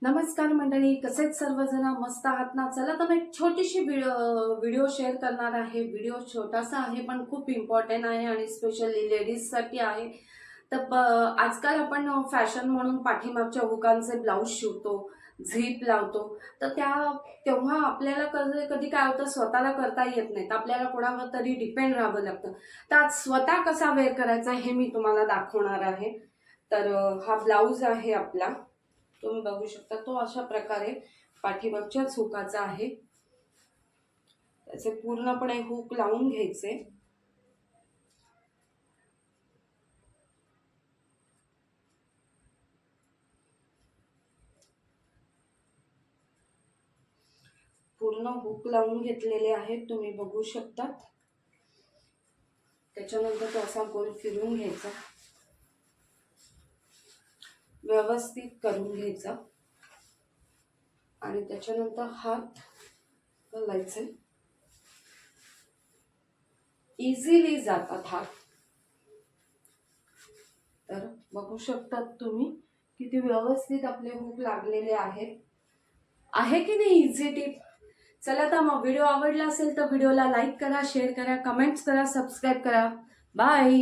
नमस्कार मंडळी, कसेच सर्वजण मस्त आहात ना? चला तर मी एक छोटीशी व्हिडिओ शेअर करणार आहे. व्हिडिओ छोटासा आहे पण खूप इम्पॉर्टंट आहे आणि स्पेशली लेडीजसाठी आहे. तर आजकाल आपण फॅशन म्हणून पाठीमागच्या हुकांचे ब्लाऊज शिवतो, झीप लावतो. तर तेव्हा आपल्याला कधी कधी काय होतं, स्वतःला करता येत नाही, तर आपल्याला कोणावर तरी डिपेंड राहावं लागतं. तर आज स्वतः कसा वेअर करायचा हे मी तुम्हाला दाखवणार आहे. तर हा ब्लाऊज आहे आपला, तुम्ही बघू शकता. तो अशा प्रकारे पाठीमागच्याच हुकाचा आहे. त्याचे पूर्णपणे हुक लावून घ्यायचे. पूर्ण हुक लावून घेतलेले आहेत, तुम्ही बघू शकता. त्याच्यानंतर तो असा गोल फिरून घ्यायचा, व्यवस्थित करून घ्यायचा आणि त्याच्यानंतर हात घालायचे. इझिली जातात हात. तर बघू शकतात तुम्ही किती व्यवस्थित आपले हुक लागलेले आहेत. आहे की नाही इझी टिप? चला तर मग व्हिडिओ आवडला असेल तर व्हिडिओला लाईक करा, शेअर करा, कमेंट्स करा, सबस्क्राईब करा. बाय.